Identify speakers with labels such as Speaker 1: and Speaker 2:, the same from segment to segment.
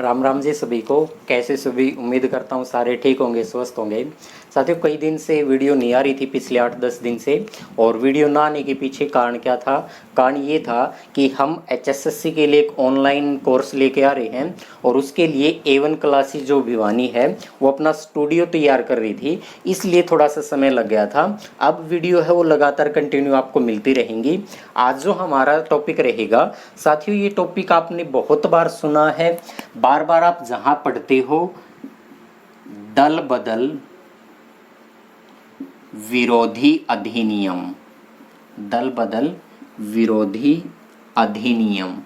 Speaker 1: राम राम जी सभी को। कैसे सभी? उम्मीद करता हूँ सारे ठीक होंगे, स्वस्थ होंगे। साथियों, कई दिन से वीडियो नहीं आ रही थी, पिछले 8-10 दिन से। और वीडियो ना आने के पीछे कारण क्या था? कारण ये था कि हम HSSC के लिए एक ऑनलाइन कोर्स लेके आ रहे हैं और उसके लिए A1 क्लासेस जो भिवानी है वो अपना स्टूडियो तैयार कर रही थी, इसलिए थोड़ा सा समय लग गया था। अब वीडियो है वो लगातार कंटिन्यू आपको मिलती रहेंगी। आज जो हमारा टॉपिक रहेगा साथियों, ये टॉपिक आपने बहुत बार सुना है, बार बार आप जहां पढ़ते हो, दल बदल विरोधी अधिनियम। दल बदल विरोधी अधिनियम।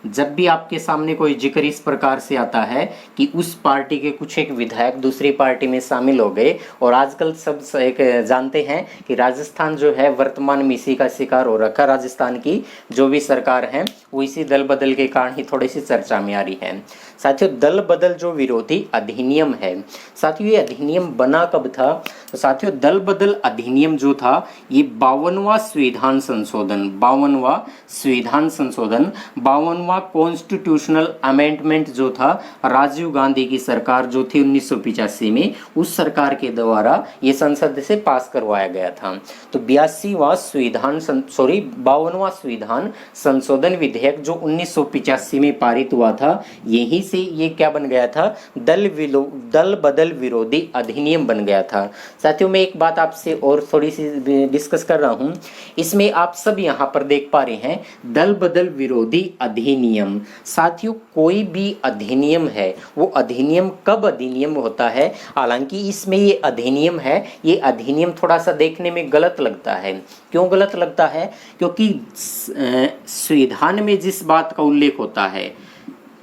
Speaker 1: जब भी आपके सामने कोई जिक्र इस प्रकार से आता है कि उस पार्टी के कुछ एक विधायक दूसरी पार्टी में शामिल हो गए, और आजकल सब एक जानते हैं कि राजस्थान जो है वर्तमान में इसी का शिकार हो रखा। राजस्थान की जो भी सरकार है वो इसी दल बदल के कारण ही थोड़ी सी चर्चा में आ रही है। साथियों, दल बदल जो विरोधी अधिनियम है, साथियों ये अधिनियम बना कब था? तो साथियों, दल बदल अधिनियम जो था ये 52वां संविधान संशोधन, 52वां संविधान संशोधन, 52वां कॉन्स्टिट्यूशनल अमेंडमेंट जो था राजीव गांधी की सरकार जो थी 1985 में, उस सरकार के द्वारा ये संसद से पास करवाया गया था। तो 82वां संविधान 52वां संविधान संशोधन विधेयक जो 1985 में पारित हुआ था, यहीं से ये क्या बन गया था? दल बदल विरोधी अधिनियम बन गया था। साथियों, मैं एक बात आपसे और थोड़ी सी डिस्कस कर रहा हूं, इसमें आप सब यहां पर देख पा रहे हैं दल बदल विरोधी अधिनियम। साथियों, कोई भी अधिनियम है वो अधिनियम कब अधिनियम होता है? हालांकि इसमें ये अधिनियम है, ये अधिनियम थोड़ा सा देखने में गलत लगता है। क्यों गलत लगता है? क्योंकि संविधान में जिस बात का उल्लेख होता है,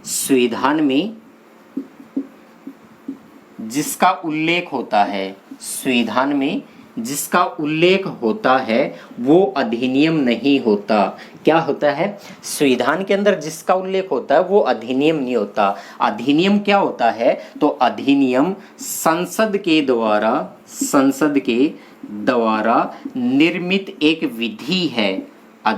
Speaker 1: संविधान में जिसका उल्लेख होता है, संविधान में जिसका उल्लेख होता है वो अधिनियम नहीं होता। क्या होता है? संविधान के अंदर जिसका उल्लेख होता है वो अधिनियम नहीं होता। अधिनियम क्या होता है? तो अधिनियम संसद के द्वारा निर्मित एक विधि है।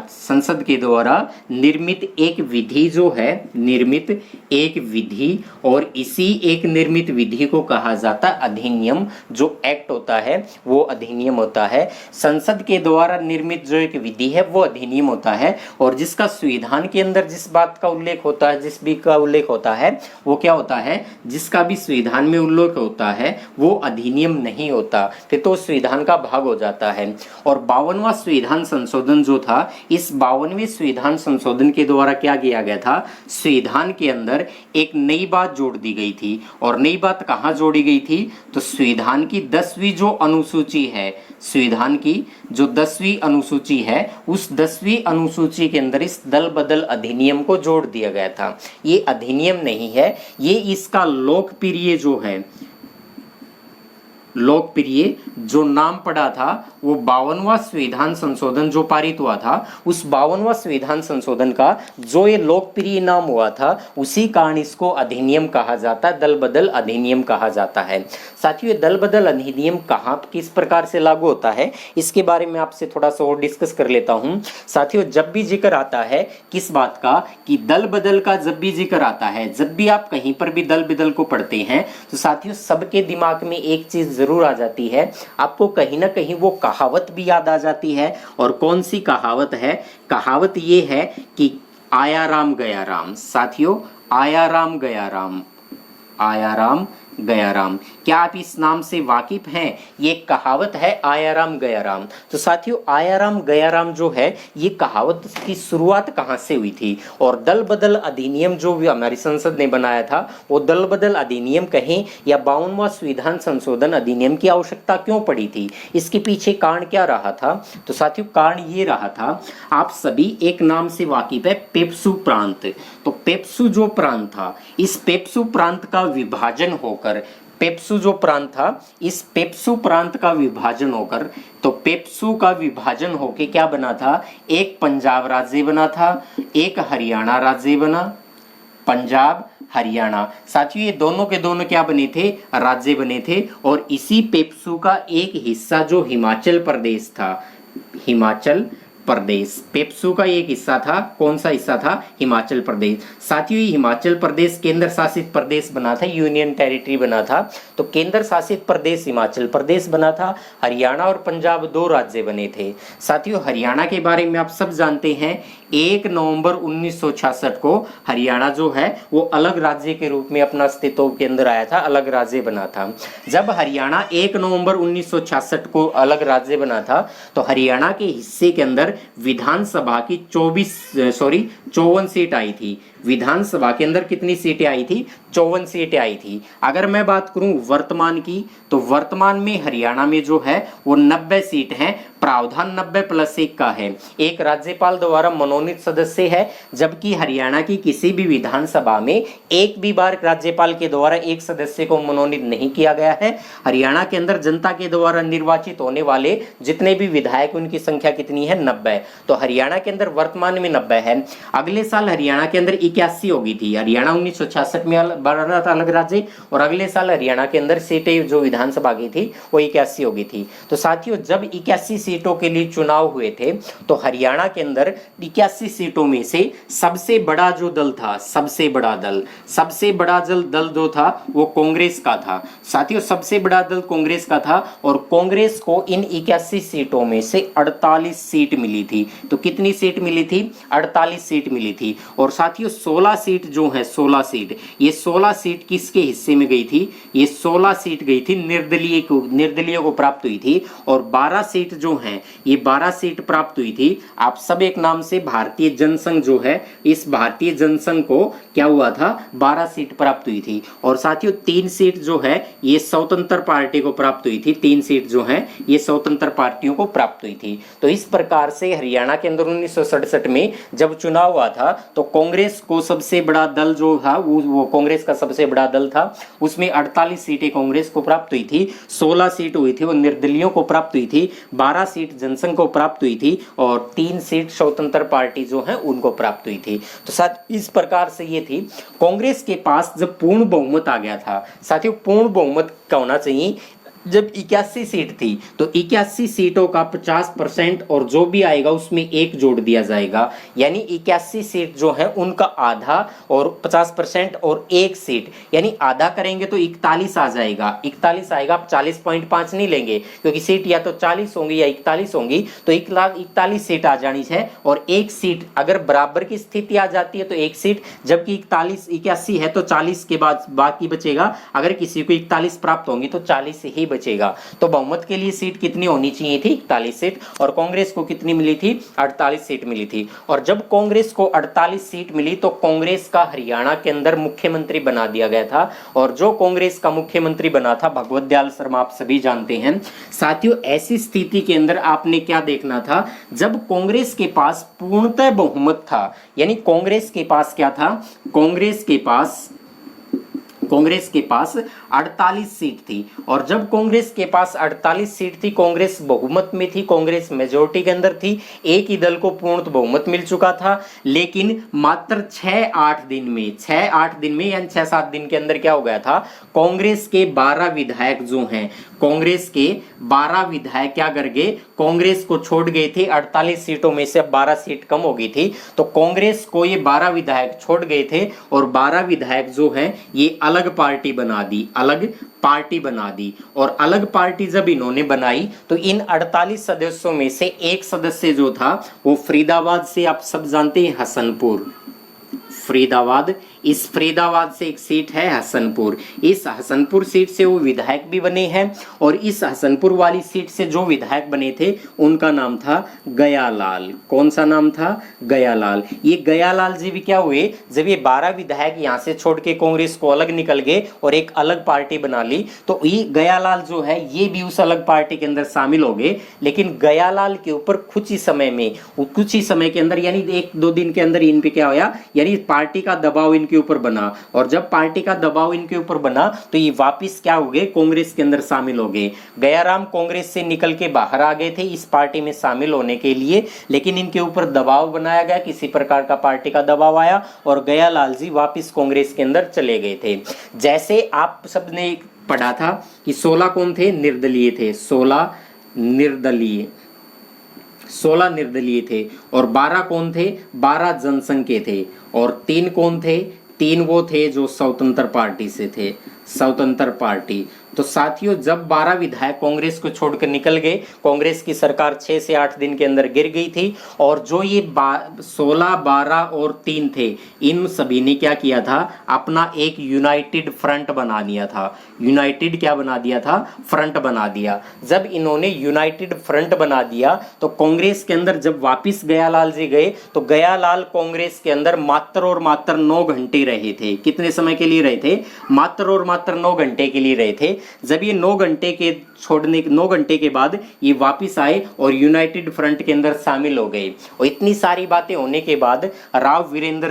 Speaker 1: संसद के द्वारा निर्मित एक विधि जो है, निर्मित एक विधि, और इसी एक निर्मित विधि को कहा जाता है अधिनियम। जो एक्ट होता है वो अधिनियम होता है। संसद के द्वारा निर्मित जो एक विधि है वो अधिनियम होता है, और जिसका संविधान के अंदर जिस बात का उल्लेख होता है, जिस भी का उल्लेख होता है वो क्या होता है? जिसका भी संविधान में उल्लेख होता है वो अधिनियम नहीं होता, फिर तो संविधान का भाग हो जाता है। और 52वां संविधान संशोधन जो था, इस 52वें संविधान संशोधन के द्वारा क्या किया गया था? संविधान के अंदर एक नई बात जोड़ दी गई थी। और नई बात कहाँ जोड़ी गई थी? तो संविधान की 10वीं जो अनुसूची है, संविधान की जो 10वीं अनुसूची है, उस 10वीं अनुसूची के अंदर इस दल बदल अधिनियम को जोड़ दिया गया था। ये अधिनियम नहीं है, ये इसका लोकप्रिय जो है, लोकप्रिय जो नाम पड़ा था वो 52वां संविधान संशोधन जो पारित हुआ था, उस 52वां संविधान संशोधन का जो ये लोकप्रिय नाम हुआ था, उसी कारण इसको अधिनियम कहा जाता है, दल बदल अधिनियम कहा जाता है। साथियों, ये दल बदल अधिनियम कहाँ किस प्रकार से लागू होता है, इसके बारे में आपसे थोड़ा सा और डिस्कस कर लेता हूँ। साथियों, जब भी जिक्र आता है किस बात का, कि दल बदल का जब भी जिक्र आता है, जब भी आप कहीं पर भी दल बदल को पढ़ते हैं, तो साथियों सबके दिमाग में एक चीज जरूर आ जाती है, आपको कहीं ना कहीं वो कहावत भी याद आ जाती है। और कौन सी कहावत है? कहावत ये है कि आया राम गया राम। साथियों, आया राम गया राम, आया राम गया राम। क्या आप इस नाम से वाकिफ हैं? ये कहावत है आया राम गया राम। तो साथियों, आया राम गया राम जो है, ये कहावत की शुरुआत कहाँ से हुई थी? और दल बदल अधिनियम जो भी हमारी संसद ने बनाया था, वो दल बदल अधिनियम कहें या 52वां संविधान संशोधन अधिनियम की आवश्यकता क्यों पड़ी थी? इसके पीछे कारण क्या रहा था? तो साथियों, कारण ये रहा था, आप सभी एक नाम से वाकिफ है, पेप्सू प्रांत। तो पेप्सू जो प्रांत था, इस पेप्सू प्रांत का विभाजन होकर, पेप्सू जो प्रांत था, इस पेप्सू प्रांत का विभाजन होकर, तो पेप्सू का विभाजन होके क्या बना था? एक पंजाब राज्य बना था, एक हरियाणा राज्य बना, पंजाब हरियाणा। साथियों, ये दोनों के दोनों क्या बने थे? राज्य बने थे। और इसी पेप्सू का एक हिस्सा जो हिमाचल प्रदेश था, हिमाचल प्रदेश। पेप्सू का एक हिस्सा था, कौन सा हिस्सा था? हिमाचल प्रदेश। साथियों, ये हिमाचल प्रदेश केंद्र शासित प्रदेश बना था, यूनियन टेरिटरी बना था। तो केंद्र शासित प्रदेश हिमाचल प्रदेश बना था। हरियाणा और पंजाब दो राज्य बने थे। साथियों, हरियाणा के बारे में आप सब जानते हैं, 1 नवंबर 1966 को हरियाणा जो है वो अलग राज्य के रूप में अपना अस्तित्व के अंदर आया था, अलग राज्य बना था। जब हरियाणा 1 नवंबर 1966 को अलग राज्य बना था तो हरियाणा के हिस्से के अंदर विधानसभा की 54 सीट आई थी। विधानसभा के अंदर कितनी सीटें आई थी? 54 सीटें आई थी। अगर मैं बात करूं वर्तमान की, तो वर्तमान में हरियाणा में जो है वो 90 सीट हैं। प्रावधान 90+1 का है। एक राज्यपाल द्वारा मनोनीत सदस्य है, जबकि हरियाणा की किसी भी विधानसभा में एक भी बार राज्यपाल के द्वारा एक सदस्य को मनोनीत नहीं किया गया है। हरियाणा के अंदर जनता के द्वारा निर्वाचित होने वाले जितने भी विधायक, उनकी संख्या कितनी है? 90। तो हरियाणा के अंदर वर्तमान में 90 है। अगले साल हरियाणा के अंदर 81 होगी थी। हरियाणा 1966 में बना था अलग राज्य, और अगले साल हरियाणा के अंदर सीटें जो विधानसभा की थी वो 81 होगी थी। तो साथियों, जब 81 सीटों के लिए चुनाव हुए थे तो हरियाणा के अंदर 81 सीटों में से सबसे बड़ा जो दल था, सबसे बड़ा दल जो था वो कांग्रेस का था। साथियों, सबसे बड़ा दल कांग्रेस का था और कांग्रेस को इन 81 सीटों में से 48 सीट मिली थी। तो कितनी सीट मिली थी? 48 सीट मिली थी। और साथियों, 16 सीट जो है, 16 सीट, ये 16 सीट किसके हिस्से में गई थी? ये 16 सीट गई थी निर्दलीय को प्राप्त हुई थी। और 12 सीट जो हैं, ये 12 सीट प्राप्त हुई थी आप सब एक नाम से भारतीय जनसंघ जो है, इस भारतीय जनसंघ को क्या हुआ था? 12 सीट प्राप्त हुई थी। और साथियों, 3 सीट जो है ये स्वतंत्र पार्टी को प्राप्त हुई थी। 3 सीट जो है ये स्वतंत्र पार्टियों को प्राप्त हुई थी। तो इस प्रकार से हरियाणा के अंदर 1967 में जब चुनाव हुआ था तो कांग्रेस को सबसे बड़ा दल जो था वो कांग्रेस का सबसे बड़ा दल था, उसमें 48 सीटें कांग्रेस को प्राप्त हुई थी। 16 सीट हुई थी वो निर्दलीयों को प्राप्त हुई थी, 12 सीट जनसंघ को प्राप्त हुई थी और 3 सीट स्वतंत्र पार्टी जो है उनको प्राप्त हुई थी। तो साथ इस प्रकार से ये थी। कांग्रेस के पास जब पूर्ण बहुमत आ गया था, साथियों पूर्ण बहुमत का होना चाहिए, जब 81 सीट थी तो 81 सीटों का 50% और जो भी आएगा उसमें एक जोड़ दिया जाएगा, यानी 81 सीट जो है उनका आधा और 50% और एक सीट, यानी आधा करेंगे तो 41 आ जाएगा। 41 आएगा, आप 40.5 नहीं लेंगे क्योंकि सीट या तो 40 होंगी या 41 होंगी, तो 41 सीट आ जानी है। और एक सीट अगर बराबर की स्थिति आ जाती है तो एक सीट, जबकि 81 है तो 40 के बाद बाकी बचेगा। अगर किसी को 41 प्राप्त होंगी तो 40 ही बचेगा। तो बहुमत के लिए सीट कितनी होनी चाहिए थी? 41 सीट। और कांग्रेस को कितनी मिली थी? 48 सीट मिली थी। और जब कांग्रेस को 48 सीट मिली तो कांग्रेस का हरियाणा के अंदर मुख्यमंत्री बना दिया गया था। और जो कांग्रेस का मुख्यमंत्री बना था भगवत दयाल शर्मा, आप सभी जानते हैं। साथियों, ऐसी स्थिति के अंदर आपने क्या देखना था? जब कांग्रेस के पास पूर्णतः बहुमत था, यानी कांग्रेस के पास क्या था? कांग्रेस के पास 48 सीट थी। और जब कांग्रेस के पास 48 सीट थी, कांग्रेस बहुमत में थी, कांग्रेस मेजोरिटी के अंदर थी, एक ही दल को पूर्ण बहुमत मिल चुका था। लेकिन मात्र 6-8 दिन में यानी 6-7 दिन के अंदर क्या हो गया था? कांग्रेस के 12 विधायक जो हैं, कांग्रेस के 12 विधायक क्या कर गए? कांग्रेस को छोड़ गए थे। 48 सीटों में से अब 12 सीट कम हो गई थी, तो कांग्रेस को ये 12 विधायक छोड़ गए थे और 12 विधायक जो हैं ये अलग पार्टी बना दी। और अलग पार्टी जब इन्होंने बनाई तो इन 48 सदस्यों में से एक सदस्य जो था वो फरीदाबाद से, आप सब जानते हैं, हसनपुर, फरीदाबाद, इस फरीदाबाद से एक सीट है हसनपुर। इस हसनपुर सीट से वो विधायक भी बने हैं और इस हसनपुर वाली सीट से जो विधायक बने थे उनका नाम था गयालाल। कौन सा नाम था? गयालाल। ये गयालाल जी भी क्या हुए? जब ये 12 विधायक यहाँ से छोड़ के कांग्रेस को अलग निकल गए और एक अलग पार्टी बना ली, तो ये गयालाल जो है ये भी उस अलग पार्टी के अंदर शामिल हो गए। लेकिन गयालाल के ऊपर कुछ ही समय के अंदर, यानी 1-2 दिन के अंदर इन पे क्या होया, यानी पार्टी का दबाव इनके ऊपर बना। और जब पार्टी का दबाव इनके ऊपर बना तो ये वापस क्या हो गए? कांग्रेस के अंदर शामिल हो गए। गयाराम कांग्रेस से निकल के बाहर आ गए थे इस पार्टी में शामिल होने के लिए, लेकिन इनके ऊपर दबाव बनाया गया, किसी प्रकार का पार्टी का दबाव आया और गयालाल जी वापस कांग्रेस के अंदर चले गए थे। जैसे आप सबने पढ़ा था कि 16 कौन थे? निर्दलीय थे। 16 निर्दलीय। 16 निर्दलीय थे और 12 कौन थे? 12 जनसंघ के थे और 3 कौन थे? 3 वो थे जो स्वतंत्र पार्टी से थे, स्वतंत्र पार्टी। तो साथियों, जब 12 विधायक कांग्रेस को छोड़कर निकल गए, कांग्रेस की सरकार 6 से 8 दिन के अंदर गिर गई थी और जो ये 16, 12 और 3 थे, इन सभी ने क्या किया था? अपना एक यूनाइटेड फ्रंट बना दिया था। यूनाइटेड क्या बना दिया था? फ्रंट बना दिया। जब इन्होंने यूनाइटेड फ्रंट बना दिया तो कांग्रेस के अंदर जब वापिस गयालाल जी गए तो गयालाल कांग्रेस के अंदर मात्र और मात्र 9 घंटे रहे थे। कितने समय के लिए रहे थे? मात्र और मात्र 9 घंटे के लिए रहे थे। जब ये 9 घंटे के बाद ये वापिस आए और यूनाइटेड फ्रंट के अंदर शामिल हो गए। और इतनी सारी बातें होने के बाद राव वीरेंद्र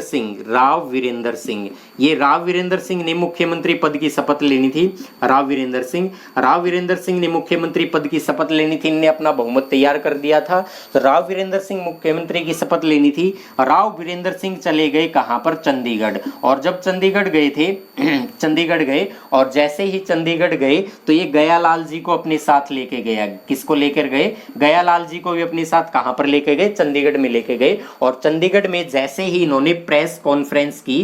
Speaker 1: सिंह ने मुख्यमंत्री पद की शपथ लेनी थी। राव वीरेंद्र सिंह ने मुख्यमंत्री पद की शपथ लेनी थी। इन्होंने अपना बहुमत तैयार कर दिया था। तो राव वीरेंद्र सिंह मुख्यमंत्री की शपथ लेनी थी। राव वीरेंद्र सिंह चले गए कहां पर? चंडीगढ़। और जब चंडीगढ़ गए थे चंडीगढ़ गए और जैसे ही चंडीगढ़ गए तो ये गयालाल जी को अपने साथ लेके गया। किसको लेकर गए? गयालाल जी को भी अपने साथ कहां पर लेके गए? चंडीगढ़ में लेके गए। और चंडीगढ़ में जैसे ही इन्होंने प्रेस कॉन्फ्रेंस की,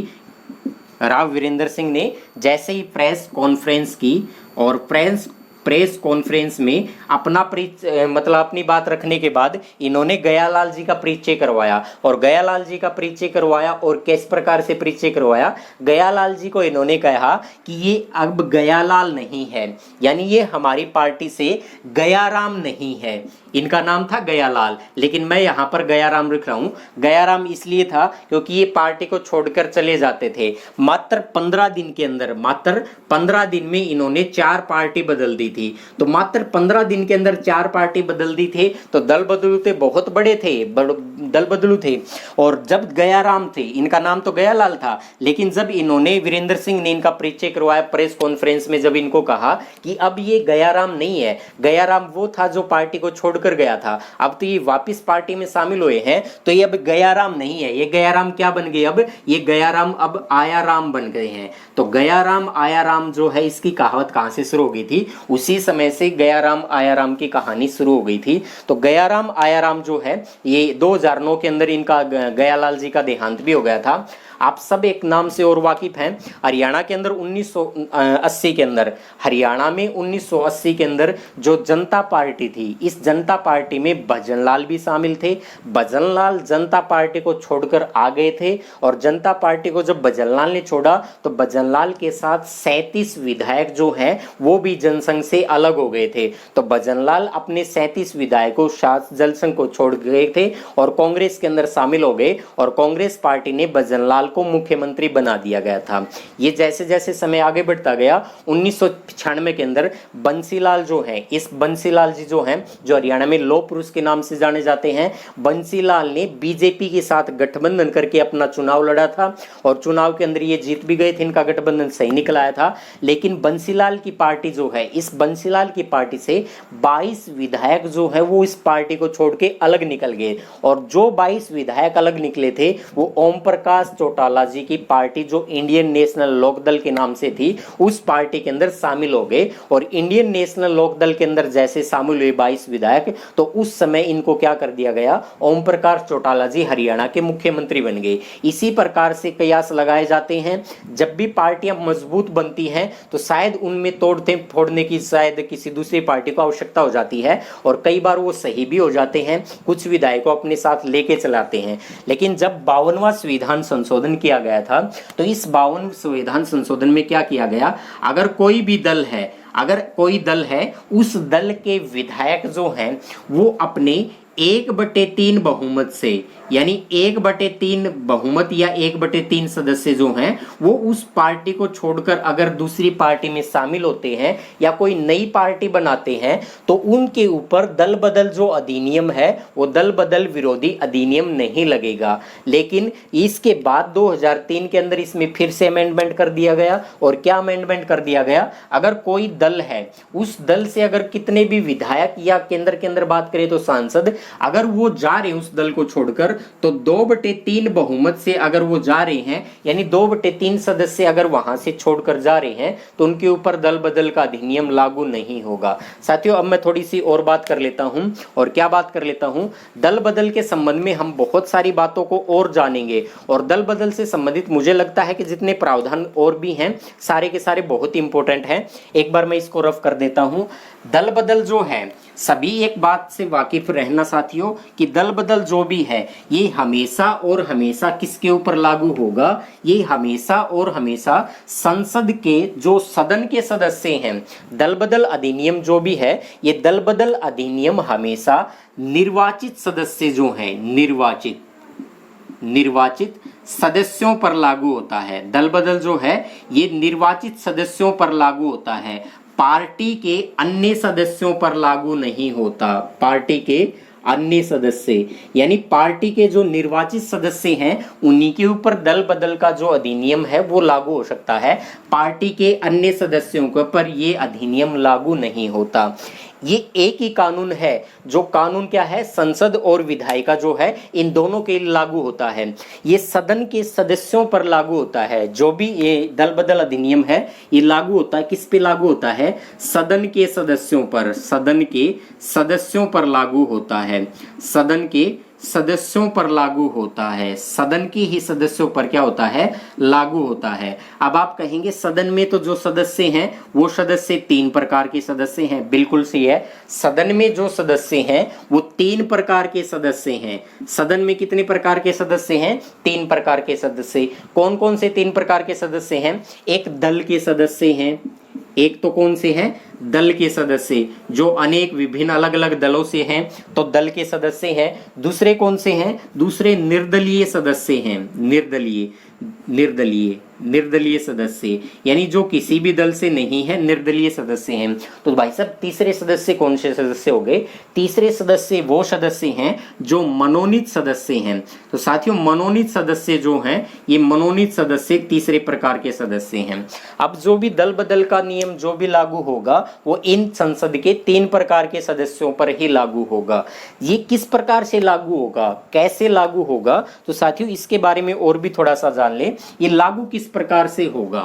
Speaker 1: राव वीरेंद्र सिंह ने जैसे ही प्रेस कॉन्फ्रेंस की और प्रेस कॉन्फ्रेंस में अपनी बात रखने के बाद इन्होंने गयालाल जी का परिचय करवाया। और गयालाल जी का परिचय करवाया और किस प्रकार से परिचय करवाया? गयालाल जी को इन्होंने कहा कि ये अब गयालाल नहीं है, यानी ये हमारी पार्टी से गयाराम नहीं है। इनका नाम था गयालाल, लेकिन मैं यहाँ पर गयाराम लिख रहा हूँ। गयाराम इसलिए था क्योंकि ये पार्टी को छोड़कर चले जाते थे। मात्र 15 दिन के अंदर, मात्र 15 दिन में इन्होंने 4 पार्टी बदल दी थी। तो मात्र 15 दिन के अंदर 4 पार्टी बदल दी थे। तो दल बदलू थे, बहुत बड़े थे, दल बदलू थे। और जब गयाराम थे, इनका नाम तो गयालाल था, लेकिन जब इन्होंने वीरेंद्र सिंह ने इनका परिचय करवाया प्रेस कॉन्फ्रेंस में, जब इनको कहा कि अब ये गयाराम नहीं है, गयाराम वो था जो पार्टी को छोड़ कर गया था, अब तो ये वापस पार्टी में शामिल हुए हैं, तो ये अब गयाराम नहीं है। ये गयाराम क्या बन गए? अब ये गयाराम अब आयाराम बन गए हैं। तो गयाराम आयाराम जो है, इसकी कहावत कहां से शुरू हो गई थी? उसी समय से गयाराम आयाराम की कहानी शुरू हो गई थी। तो गयाराम आयाराम जो है, ये 2009 के अंदर इनका गयालाल जी का देहांत भी हो गया था। आप सब एक नाम से और वाकिफ हैं, हरियाणा के अंदर 1980 के अंदर, हरियाणा में 1980 के अंदर जो जनता पार्टी थी, इस जनता पार्टी में भजनलाल भी शामिल थे। भजनलाल जनता पार्टी को छोड़कर आ गए थे और जनता पार्टी को जब भजनलाल ने छोड़ा तो भजनलाल के साथ 37 विधायक जो हैं वो भी जनसंघ से अलग हो गए थे। तो भजनलाल अपने 37 विधायकों जनसंघ को छोड़ गए थे और कांग्रेस के अंदर शामिल हो गए और कांग्रेस पार्टी ने भजनलाल को मुख्यमंत्री बना दिया गया था। ये जैसे जैसे समय आगे बढ़ता गया, 1996 के अंदर बंसीलाल जो हैं, इस बंसीलाल जी जो हैं, जो हरियाणा में लौह पुरुष के नाम से जाने जाते हैं, बंसीलाल ने बीजेपी के साथ गठबंधन करके अपना चुनाव लड़ा था और चुनाव के अंदर ये जीत भी गए थे। इनका गठबंधन सही निकल आया था। लेकिन बंसीलाल की पार्टी जो है, इस बंसीलाल की पार्टी से 22 विधायक जो है वो इस पार्टी को छोड़ के अलग निकल गए और जो 22 विधायक अलग निकले थे वो ओम प्रकाश चौटाला जी की पार्टी जो इंडियन नेशनल लोकदल के नाम से थी, उस पार्टी के अंदर शामिल हो गए। और इंडियन नेशनल लोकदल के अंदर जैसे शामिल हुए 22 विधायक, तो उस समय इनको क्या कर दिया गया? ओम प्रकाश चौटाला जी हरियाणा के मुख्यमंत्री बन गए। इसी प्रकार से कयास लगाए जाते हैं, जब भी पार्टियां मजबूत बनती हैं तो शायद उनमें तोड़ते फोड़ने की शायद किसी दूसरी पार्टी को आवश्यकता हो जाती है और कई बार वो सही भी हो जाते हैं, कुछ विधायकों अपने साथ लेके चलाते हैं। लेकिन जब 52वां संविधान संशोधन किया गया था तो इस 52 संविधान संशोधन में क्या किया गया? अगर कोई दल है, उस दल के विधायक जो हैं वो अपने 1/3 बहुमत से, यानी 1/3 बहुमत या 1/3 सदस्य जो हैं वो उस पार्टी को छोड़कर अगर दूसरी पार्टी में शामिल होते हैं या कोई नई पार्टी बनाते हैं तो उनके ऊपर दल बदल जो अधिनियम है वो दल बदल विरोधी अधिनियम नहीं लगेगा। लेकिन इसके बाद 2003 के अंदर इसमें फिर से अमेंडमेंट कर दिया गया। और क्या अमेंडमेंट कर दिया गया? अगर कोई दल है, उस दल से अगर कितने भी विधायक या केंद्र के अंदर बात करें तो सांसद अगर वो जा रहे हैं उस दल को छोड़कर, तो 2/3 बहुमत से अगर वो जा रहे हैं, यानी 2/3 सदस्य अगर वहां से छोड़कर जा रहे हैं, तो उनके ऊपर दल बदल का अधिनियम लागू नहीं होगा। साथियों, अब मैं थोड़ी सी और बात कर लेता हूं। और क्या बात कर लेता हूं? दल बदल के संबंध में हम बहुत सारी बातों को और जानेंगे, और दल बदल से संबंधित मुझे लगता है कि जितने प्रावधान और भी हैं, सारे के सारे बहुत इंपॉर्टेंट हैं। एक बार मैं इसको रफ कर देता हूं। दल बदल जो है, सभी एक बात से वाकिफ रहना साथियों, कि दल बदल जो भी है ये हमेशा और हमेशा किसके ऊपर लागू होगा? ये हमेशा और हमेशा संसद के जो सदन के सदस्य हैं। दल बदल अधिनियम जो भी है, ये दल बदल अधिनियम हमेशा निर्वाचित सदस्य जो हैं, निर्वाचित सदस्यों पर लागू होता है। दल बदल जो है ये निर्वाचित सदस्यों पर लागू होता है, पार्टी के अन्य सदस्यों पर लागू नहीं होता। पार्टी के अन्य सदस्य, यानी पार्टी के जो निर्वाचित सदस्य हैं उन्हीं के ऊपर दल बदल का जो अधिनियम है वो लागू हो सकता है। पार्टी के अन्य सदस्यों के ऊपर ये अधिनियम लागू नहीं होता। ये एक ही कानून है, जो कानून क्या है? संसद और विधायिका जो है, इन दोनों के लिए लागू होता है। ये सदन के सदस्यों पर लागू होता है। जो भी ये दल बदल अधिनियम है, ये लागू होता है, किस पे लागू होता है? सदन के सदस्यों पर, सदन के सदस्यों पर लागू होता है। सदन के सदस्यों पर लागू होता है। सदन के ही सदस्यों पर क्या होता है? लागू होता है। अब आप कहेंगे सदन में तो जो सदस्य हैं वो सदस्य 3 प्रकार के सदस्य हैं। बिल्कुल सही है, सदन में जो सदस्य हैं वो 3 प्रकार के सदस्य हैं। सदन में कितने प्रकार के सदस्य हैं? 3 प्रकार के सदस्य। कौन कौन से 3 प्रकार के सदस्य हैं? एक दल के सदस्य हैं, एक तो कौन से हैं? दल के सदस्य, जो अनेक विभिन्न अलग अलग दलों से हैं, तो दल के सदस्य हैं। दूसरे कौन से हैं? दूसरे निर्दलीय सदस्य हैं। निर्दलीय सदस्य, यानी जो किसी भी दल से नहीं है, निर्दलीय सदस्य हैं। तो भाई साहब, तीसरे सदस्य कौन से सदस्य हो गए? तीसरे सदस्य वो सदस्य हैं जो मनोनीत सदस्य हैं। तो साथियों, मनोनीत सदस्य जो हैं, ये मनोनीत सदस्य तीसरे प्रकार के सदस्य हैं। अब जो भी दल बदल का नियम जो भी लागू होगा, वो इन संसद के 3 प्रकार के सदस्यों पर ही लागू होगा। ये किस प्रकार से लागू होगा, कैसे लागू होगा? तो साथियों, इसके बारे में और भी थोड़ा सा जान ले। ये लागू किस प्रकार से होगा?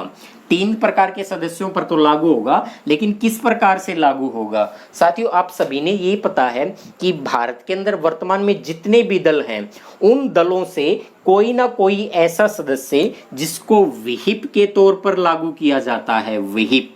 Speaker 1: 3 प्रकार के सदस्यों पर तो लागू होगा, लेकिन किस प्रकार से लागू होगा? साथियों, आप सभी ने ये पता है कि भारत के अंदर वर्तमान में जितने भी दल हैं, उन दलों से कोई ना कोई ऐसा सदस्य जिसको विहिप के तौर पर लागू किया जाता है। विहिप,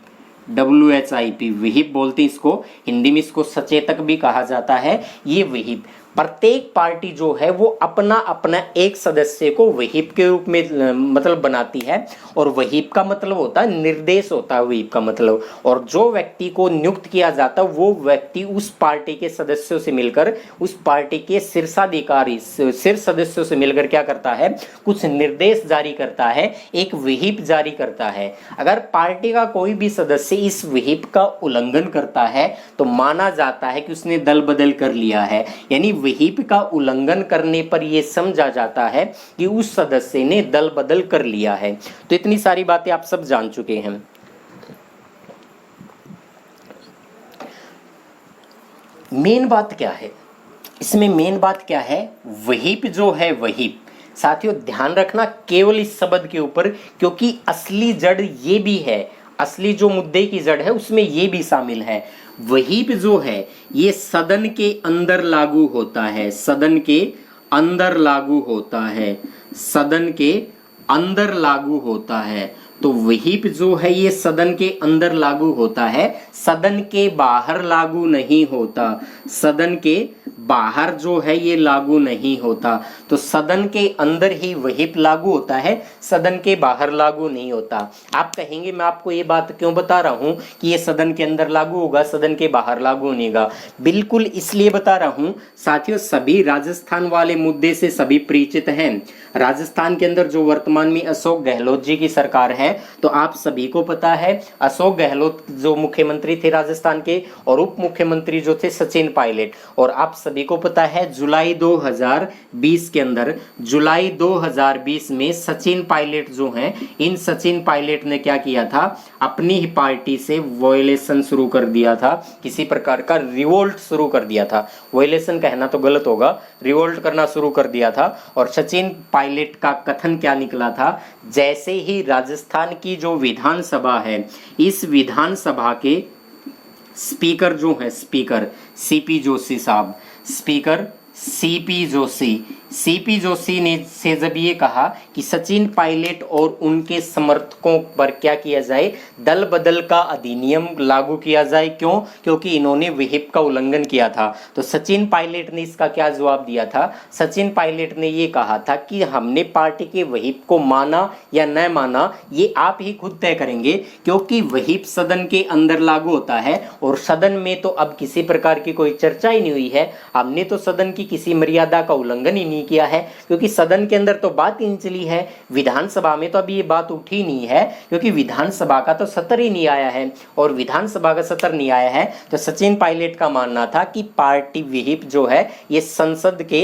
Speaker 1: WHIP, विहिप बोलते हैं इसको, हिंदी में इसको सचेतक भी कहा जाता है। ये विहिप, प्रत्येक पार्टी जो है वो अपना अपना एक सदस्य को विहिप के रूप में मतलब बनाती है, और विहिप का मतलब होता है निर्देश होता है विहिप का मतलब। और जो व्यक्ति को नियुक्त किया जाता है वो व्यक्ति उस पार्टी के सदस्यों से मिलकर, उस पार्टी के शीर्षाधिकारी शीर्ष सदस्यों से मिलकर क्या करता है? कुछ निर्देश जारी करता है, एक विहिप जारी करता है। अगर पार्टी का कोई भी सदस्य इस विहिप का उल्लंघन करता है तो माना जाता है कि उसने दल बदल कर लिया है, यानी विहिप का उल्लंघन करने पर यह समझा जाता है कि उस सदस्य ने दल बदल कर लिया है। तो इतनी सारी बातें आप सब जान चुके हैं। मेन बात क्या है इसमें? मेन बात क्या है? विहिप जो है, विहिप, साथियों ध्यान रखना केवल इस शब्द के ऊपर, क्योंकि असली जड़ ये भी है, असली जो मुद्दे की जड़ है उसमें ये भी शामिल है। विहिप जो है ये सदन के अंदर लागू होता है, सदन के अंदर लागू होता है, सदन के अंदर लागू होता है। तो विहिप जो है ये सदन के अंदर लागू होता है, सदन के बाहर लागू नहीं होता। सदन के बाहर जो है ये लागू नहीं होता। तो सदन के अंदर ही विहिप लागू होता है, सदन के बाहर लागू नहीं होता। आप कहेंगे मैं आपको ये बात क्यों बता रहा हूं कि ये सदन के अंदर लागू होगा, सदन के बाहर लागू नहीं होगा? बिल्कुल इसलिए बता रहा हूं साथियों, सभी राजस्थान वाले मुद्दे से सभी परिचित हैं। राजस्थान के अंदर जो वर्तमान में अशोक गहलोत जी की सरकार है, तो आप सभी को पता है अशोक गहलोत जो मुख्यमंत्री थे राजस्थान के, और उप मुख्यमंत्री जो थे सचिन पायलट। और आप सभी को पता है जुलाई 2020 के अंदर, जुलाई 2020 में सचिन पायलट जो हैं, इन सचिन पायलट ने क्या किया था, अपनी ही पार्टी से वॉयलेशन शुरू कर दिया था, किसी प्रकार का रिवोल्ट शुरू कर दिया था। वॉयलेशन कहना तो गलत होगा, रिवोल्ट करना शुरू कर दिया था। और सचिन पायलट का कथन क्या निकला था, जैसे ही राजस्थान की जो विधानसभा है, इस विधानसभा के स्पीकर जो है, स्पीकर सीपी जोशी साहब, स्पीकर सीपी जोशी ने से जब ये कहा कि सचिन पायलट और उनके समर्थकों पर क्या किया जाए, दल बदल का अधिनियम लागू किया जाए। क्यों? क्योंकि इन्होंने विहिप का उल्लंघन किया था। तो सचिन पायलट ने इसका क्या जवाब दिया था, सचिन पायलट ने ये कहा था कि हमने पार्टी के विहिप को माना या न माना ये आप ही खुद तय करेंगे, क्योंकि विहिप सदन के अंदर लागू होता है और सदन में तो अब किसी प्रकार की कोई चर्चा ही नहीं हुई है। हमने तो सदन की किसी मर्यादा का उल्लंघन ही नहीं किया है, क्योंकि सदन के अंदर तो बात ही नहीं चली है, विधानसभा में तो अभी ये बात उठी नहीं है, क्योंकि विधानसभा का तो सत्र ही नहीं आया है। और विधानसभा का सत्र नहीं आया है तो सचिन पायलट का मानना था कि पार्टी विहिप जो है ये संसद के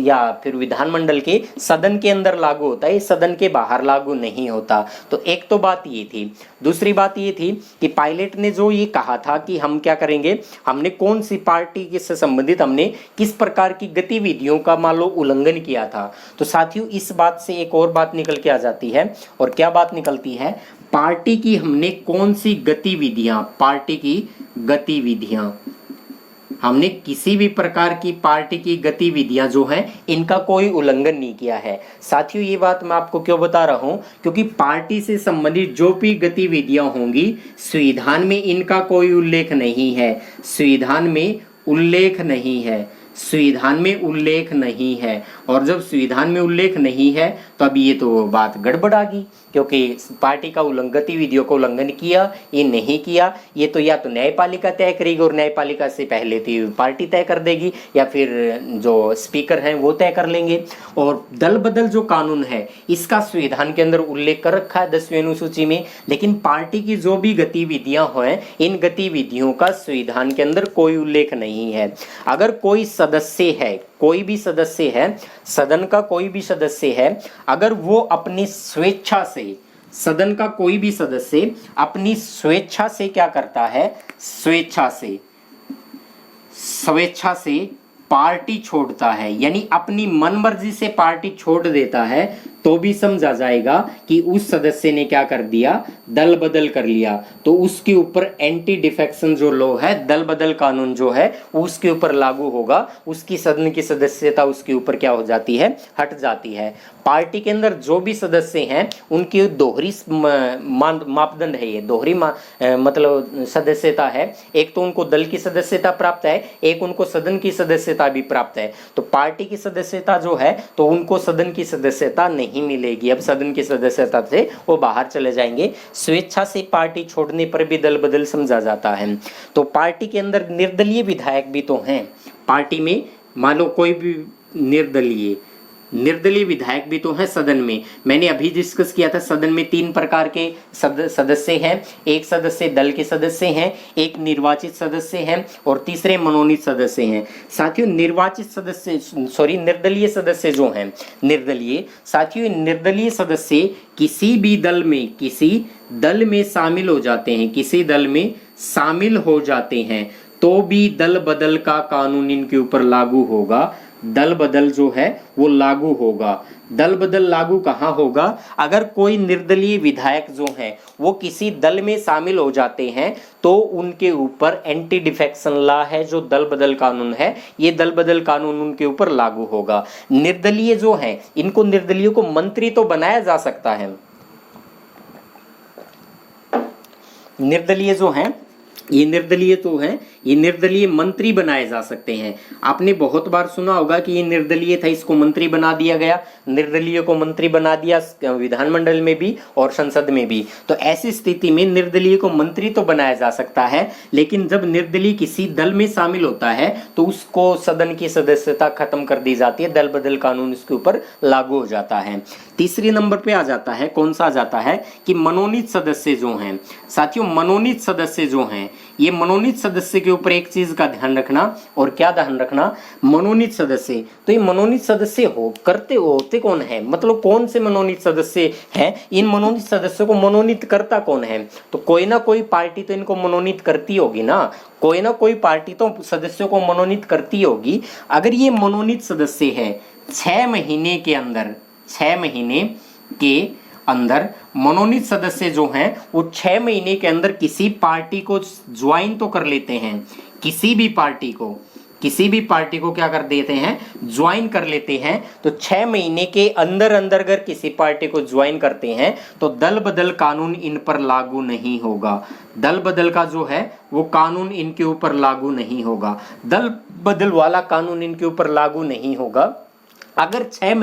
Speaker 1: या फिर विधानमंडल के सदन के अंदर लागू होता है, सदन के बाहर लागू नहीं होता। तो एक तो बात ये थी। दूसरी बात ये थी कि पायलट ने जो ये कहा था कि हम क्या करेंगे, हमने कौन सी पार्टी के से संबंधित हमने किस प्रकार की गतिविधियों का मान लो उल्लंघन किया था। तो साथियों इस बात से एक और बात निकल के आ जाती है, और क्या बात निकलती है, पार्टी की हमने कौन सी गतिविधियां, पार्टी की गतिविधियां, हमने किसी भी प्रकार की पार्टी की गतिविधियां जो हैं इनका कोई उल्लंघन नहीं किया है। साथियों ये बात मैं आपको क्यों बता रहा हूं, क्योंकि पार्टी से संबंधित जो भी गतिविधियां होंगी संविधान में इनका कोई उल्लेख नहीं है, संविधान में उल्लेख नहीं है, संविधान में उल्लेख नहीं है। और जब संविधान में उल्लेख नहीं है तो अब ये तो बात गड़बड़ आ गई, क्योंकि पार्टी का गतिविधियों को उल्लंघन किया ये नहीं किया, ये तो या तो न्यायपालिका तय करेगी और न्यायपालिका से पहले तो पार्टी तय कर देगी, या फिर जो स्पीकर हैं वो तय कर लेंगे। और दल बदल जो कानून है इसका संविधान के अंदर उल्लेख कर रखा है 10वीं अनुसूची में, लेकिन पार्टी की जो भी गतिविधियां हैं इन गतिविधियों का संविधान के अंदर कोई उल्लेख नहीं है। अगर कोई सदस्य है, कोई भी सदस्य है, सदन का कोई भी सदस्य है, अगर वो अपनी स्वेच्छा से, सदन का कोई भी सदस्य अपनी स्वेच्छा से क्या करता है, स्वेच्छा से पार्टी छोड़ता है, यानी अपनी मनमर्जी से पार्टी छोड़ देता है, तो भी समझा जाएगा कि उस सदस्य ने क्या कर दिया, दल बदल कर लिया। तो उसके ऊपर एंटी डिफेक्शन जो लॉ है, दल बदल कानून जो है उसके ऊपर लागू होगा, उसकी सदन की सदस्यता उसके ऊपर क्या हो जाती है, हट जाती है। पार्टी के अंदर जो भी सदस्य हैं उनकी दोहरी मापदंड है, ये दोहरी मतलब सदस्यता है, एक तो उनको दल की सदस्यता प्राप्त है, एक उनको सदन की सदस्यता भी प्राप्त है। तो पार्टी की सदस्यता जो है तो उनको सदन की सदस्यता नहीं मिलेगी, अब सदन की सदस्यता से वो बाहर चले जाएंगे। स्वेच्छा से पार्टी छोड़ने पर भी दल बदल समझा जाता है। तो पार्टी के अंदर निर्दलीय विधायक भी तो हैं, पार्टी में मान लो कोई भी निर्दलीय विधायक भी तो हैं सदन में। मैंने अभी डिस्कस किया था सदन में 3 प्रकार के सदस्य हैं, एक सदस्य दल के सदस्य हैं, एक निर्वाचित सदस्य हैं और तीसरे मनोनीत सदस्य हैं। साथियों निर्दलीय सदस्य जो हैं, निर्दलीय सदस्य किसी भी दल में, शामिल हो जाते हैं, किसी दल में शामिल हो जाते हैं तो भी दल बदल का कानून इनके ऊपर लागू होगा। दल बदल जो है वो लागू होगा। दल बदल लागू कहाँ होगा, अगर कोई निर्दलीय विधायक जो हैं वो किसी दल में शामिल हो जाते हैं तो उनके ऊपर एंटी डिफेक्शन लॉ है जो दल बदल कानून है, ये दल बदल कानून उनके ऊपर लागू होगा। निर्दलीय जो हैं इनको, निर्दलीय को मंत्री तो बनाया जा सकता है, निर्दलीय जो हैं ये निर्दलीय तो है, ये निर्दलीय मंत्री बनाए जा सकते हैं। आपने बहुत बार सुना होगा कि ये निर्दलीय था, इसको मंत्री बना दिया गया, निर्दलीय को मंत्री बना दिया विधानमंडल में भी और संसद में भी। तो ऐसी स्थिति में निर्दलीय को मंत्री तो बनाया जा सकता है, लेकिन जब निर्दलीय किसी दल में शामिल होता है तो उसको सदन की सदस्यता खत्म कर दी जाती है, दल बदल कानून इसके ऊपर लागू हो जाता है। तीसरे नंबर पे आ जाता है, कौन सा आ जाता है कि मनोनीत सदस्य जो हैं। साथियों, मनोनीत सदस्य जो हैं, ये मनोनीत सदस्य के ऊपर एक चीज का ध्यान रखना, और क्या ध्यान रखना, मनोनीत सदस्य, तो ये मनोनीत सदस्य होते कौन है, मतलब कौन से मनोनीत सदस्य हैं, इन मनोनीत सदस्यों को मनोनीत करता कौन है, तो कोई ना कोई पार्टी तो इनको मनोनीत करती होगी ना, कोई ना कोई पार्टी तो सदस्यों को मनोनीत करती होगी। अगर ये मनोनीत सदस्य है 6 महीने के अंदर, 6 महीने के अंदर मनोनीत सदस्य जो हैं वो 6 महीने के अंदर किसी पार्टी को ज्वाइन तो कर लेते हैं, किसी भी पार्टी को क्या कर देते हैं, ज्वाइन कर लेते हैं। तो 6 महीने के अंदर अंदर अगर किसी पार्टी को ज्वाइन करते हैं तो दल बदल कानून इन पर लागू नहीं होगा, दल बदल का जो है वो कानून इनके ऊपर लागू नहीं होगा, दल बदल वाला कानून इनके ऊपर लागू नहीं होगा। अगर 6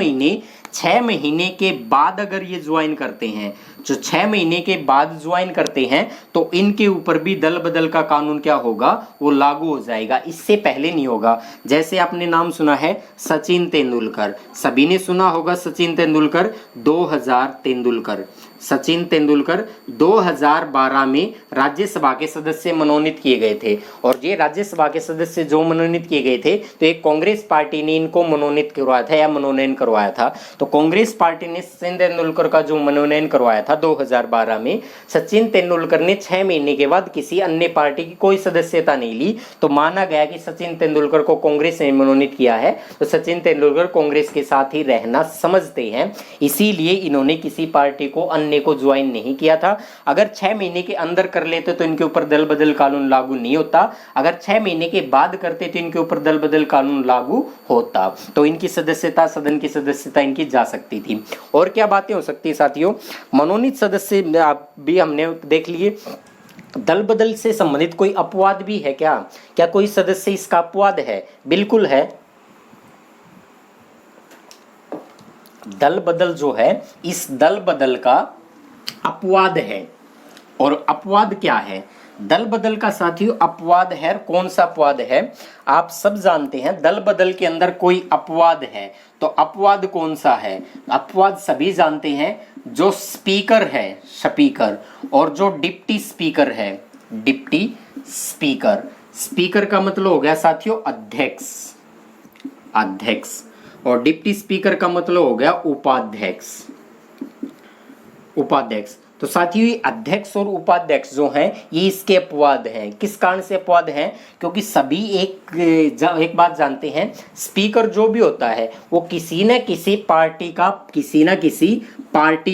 Speaker 1: महीने के बाद अगर ये ज्वाइन करते हैं, जो 6 महीने के बाद ज्वाइन करते हैं तो इनके ऊपर भी दल बदल का कानून क्या होगा, वो लागू हो जाएगा, इससे पहले नहीं होगा। जैसे आपने नाम सुना है सचिन तेंदुलकर, सभी ने सुना होगा सचिन तेंदुलकर, 2000 तेंदुलकर, सचिन तेंदुलकर 2012 में राज्यसभा के सदस्य मनोनीत किए गए थे, और ये राज्यसभा के सदस्य जो मनोनीत किए गए थे तो एक कांग्रेस पार्टी ने इनको मनोनीत करवाया था या मनोनयन करवाया था। तो कांग्रेस पार्टी ने सचिन तेंदुलकर का जो मनोनयन करवाया था 2012 में, सचिन तेंदुलकर ने 6 महीने के बाद किसी अन्य पार्टी की कोई सदस्यता नहीं ली, तो माना गया कि सचिन तेंदुलकर को कांग्रेस ने मनोनीत किया है, तो सचिन तेंदुलकर कांग्रेस के साथ ही रहना समझते हैं, इसीलिए इन्होंने किसी पार्टी को अन्य को ज्वाइन नहीं किया था। अगर 6 महीने के अंदर कर लेते तो इनके ऊपर दल बदल कानून लागू नहीं होता, अगर 6 महीने के बाद करते तो इनके ऊपर दल बदल कानून लागू होता, तो इनकी सदस्यता, सदन की सदस्यता इनकी जा सकती थी। और क्या बातें हो सकती है साथियों, मनोनीत सदस्य आप भी हमने देख लिए। दल बदल से संबंधित कोई अपवाद भी है क्या, क्या कोई सदस्य इसका अपवाद है? बिल्कुल है। दल बदल जो है, इस दल बदल का अपवाद है, और अपवाद क्या है, दल बदल का साथियों अपवाद है। कौन सा अपवाद है? आप सब जानते हैं दल बदल के अंदर कोई अपवाद है, तो अपवाद कौन सा है? अपवाद सभी जानते हैं, जो स्पीकर है, स्पीकर, और जो डिप्टी स्पीकर है, डिप्टी स्पीकर। स्पीकर का मतलब हो गया साथियों अध्यक्ष, अध्यक्ष, और डिप्टी स्पीकर का मतलब हो गया उपाध्यक्ष, उपाध्यक्ष। तो साथियों ये अध्यक्ष और उपाध्यक्ष जो हैं ये इसके अपवाद हैं। किस कारण से अपवाद हैं? क्योंकि सभी एक बात जानते हैं, स्पीकर जो भी होता है वो किसी न किसी पार्टी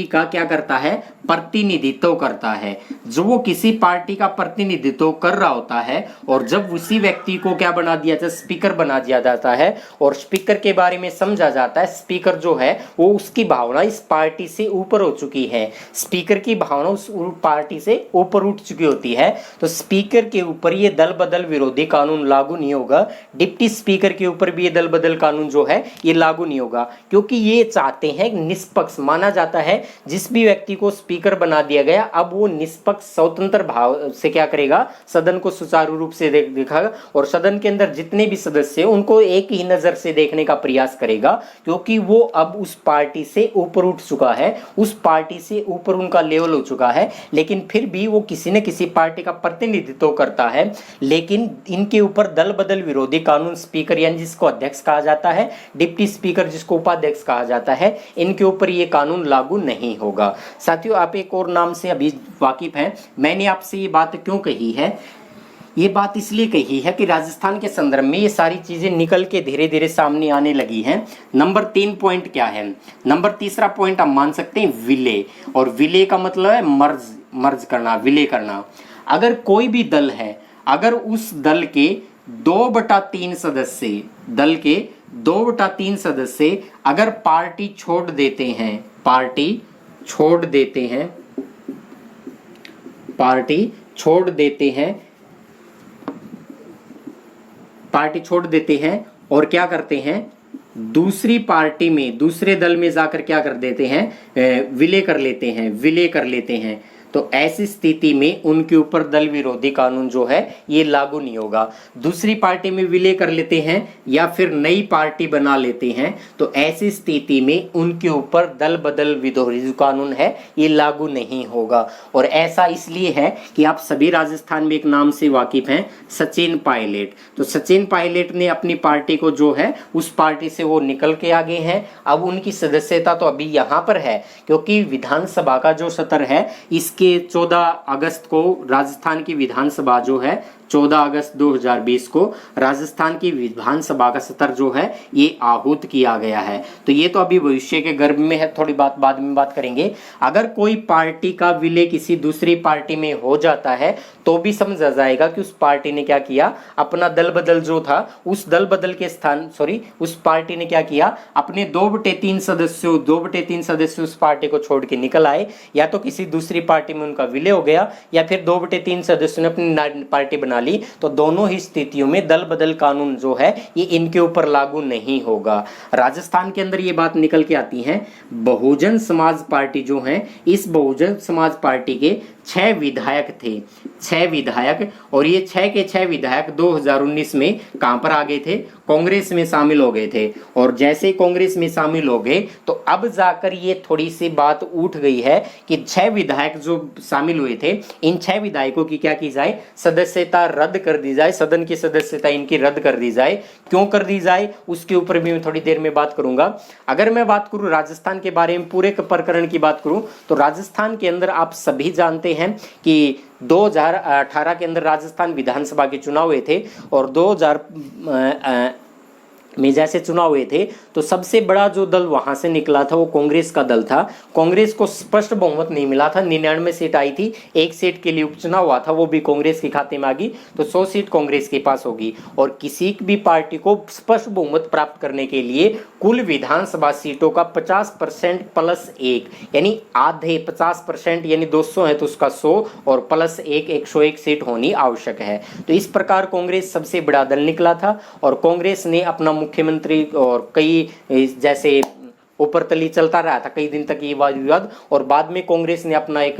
Speaker 1: का क्या करता है, प्रतिनिधित्व करता है। जो वो किसी पार्टी का प्रतिनिधित्व कर रहा होता है, और जब उसी व्यक्ति को क्या बना दिया जाता है, स्पीकर बना दिया जाता है, और स्पीकर के बारे में समझा जाता है, स्पीकर जो है वो उसकी भावना इस पार्टी से ऊपर हो चुकी है, स्पीकर की भावना उस पार्टी से ऊपर उठ चुकी होती है, तो स्पीकर के ऊपर ये दल बदल विरोधी कानून लागू नहीं होगा। डिप्टी स्पीकर के ऊपर भी ये दल बदल कानून जो है ये लागू नहीं होगा, क्योंकि ये चाहते हैं निष्पक्ष, माना जाता है जिस भी व्यक्ति को स्पीकर बना दिया गया अब वो निष्पक्ष स्वतंत्र भाव से क्या करेगा, सदन को सुचारू रूप से देखेगा, और सदन के अंदर जितने भी सदस्य हैं उनको एक ही नजर से देखने का प्रयास करेगा, क्योंकि वो अब उस पार्टी से ऊपर उठ चुका है, उस पार्टी से ऊपर उनका लेवल हो चुका है। लेकिन फिर भी वो किसी न किसी पार्टी का प्रतिनिधित्व करता है, लेकिन इनके ऊपर दल बदल विरोधी कानून, स्पीकर यानी जिसको अध्यक्ष कहा जाता है, डिप्टी स्पीकर जिसको उपाध्यक्ष कहा जाता है, इनके ऊपर ये कानून लागू नहीं होगा। साथियों आप एक और नाम से अभी वाकिफ हैं, मैंने आपसे ये बात क्यों कही है, ये बात इसलिए कही है कि राजस्थान के संदर्भ में ये सारी चीजें निकल के धीरे धीरे सामने आने लगी हैं। नंबर 3 पॉइंट क्या है? नंबर तीसरा पॉइंट आप मान सकते हैं विलय, और विलय का मतलब है मर्ज करना, विलय करना। अगर कोई भी दल है, अगर उस दल के 2/3 सदस्य, दल के 2/3 सदस्य अगर पार्टी छोड़ देते हैं, पार्टी छोड़ देते हैं पार्टी छोड़ देते हैं और क्या करते हैं, दूसरी पार्टी में, दूसरे दल में जाकर क्या कर देते हैं, विलय कर लेते हैं, विलय कर लेते हैं। तो ऐसी स्थिति में उनके ऊपर दल विरोधी कानून जो है ये लागू नहीं होगा। दूसरी पार्टी में विलय कर लेते हैं या फिर नई पार्टी बना लेते हैं, तो ऐसी स्थिति में उनके ऊपर दल बदल विरोधी कानून है ये लागू नहीं होगा। और ऐसा इसलिए है कि आप सभी राजस्थान में एक नाम से वाकिफ हैं, सचिन पायलट। तो सचिन पायलट ने अपनी पार्टी को जो है उस पार्टी से वो निकल के आ गए हैं। अब उनकी सदस्यता तो अभी यहाँ पर है, क्योंकि विधानसभा का जो सत्र है इसके 14 अगस्त को राजस्थान की विधानसभा जो है 14 अगस्त 2020 को राजस्थान की विधानसभा का सत्र जो है ये आहूत किया गया है। तो ये तो अभी भविष्य के गर्भ में है, थोड़ी बात बाद में बात करेंगे। अगर कोई पार्टी का विलय किसी दूसरी पार्टी में हो जाता है तो भी समझा जाएगा कि उस पार्टी ने क्या किया, अपना दल बदल जो था उस दल बदल के स्थान उस पार्टी ने क्या किया, अपने 2/3 सदस्य उस पार्टी को छोड़ के निकल आए, या तो किसी दूसरी पार्टी में उनका विलय हो गया या फिर 2/3 सदस्यों ने अपनी पार्टी बना ली। तो दोनों ही स्थितियों में दल बदल कानून जो है ये इनके ऊपर लागू नहीं होगा। राजस्थान के अंदर ये बात निकल के आती है। बहुजन समाज पार्टी जो है, इस बहुजन समाज पार्टी के 6 विधायक थे, 6 विधायक, और ये 6 के 6 विधायक 2019 में कहां पर आ गए थे, कांग्रेस में शामिल हो गए थे। और जैसे ही कांग्रेस में शामिल हो गए तो अब जाकर ये थोड़ी सी बात उठ गई है कि 6 विधायक जो शामिल हुए थे, इन 6 विधायकों की क्या की जाए, सदस्यता रद्द कर दी जाए, सदन की सदस्यता इनकी रद्द कर दी जाए। क्यों कर दी जाए उसके ऊपर भी मैं थोड़ी देर में बात करूंगा। अगर मैं बात करूं राजस्थान के बारे में, पूरे प्रकरण की बात करूं, तो राजस्थान के अंदर आप सभी जानते हैं कि 2018 के अंदर राजस्थान विधानसभा के चुनाव हुए थे, और 2000 में जैसे चुनाव हुए थे तो सबसे बड़ा जो दल वहां से निकला था वो कांग्रेस का दल था। कांग्रेस को स्पष्ट बहुमत नहीं मिला था, 99 सीट आई थी, 1 सीट के लिए उपचुनाव हुआ था, वो भी कांग्रेस के खाते में आ गई, तो 100 सीट कांग्रेस के पास होगी। और किसी भी पार्टी को स्पष्ट बहुमत प्राप्त करने के लिए कुल विधानसभा सीटों का 50% प्लस 1 यानी आधे 50% यानी 200 है तो उसका 100 और प्लस 1 101 सीट होनी आवश्यक है। तो इस प्रकार कांग्रेस सबसे बड़ा दल निकला था, और कांग्रेस ने अपना मुख्यमंत्री और कई जैसे ऊपर तली चलता रहा था कई दिन तक ये वाद विवाद, और बाद में कांग्रेस ने अपना एक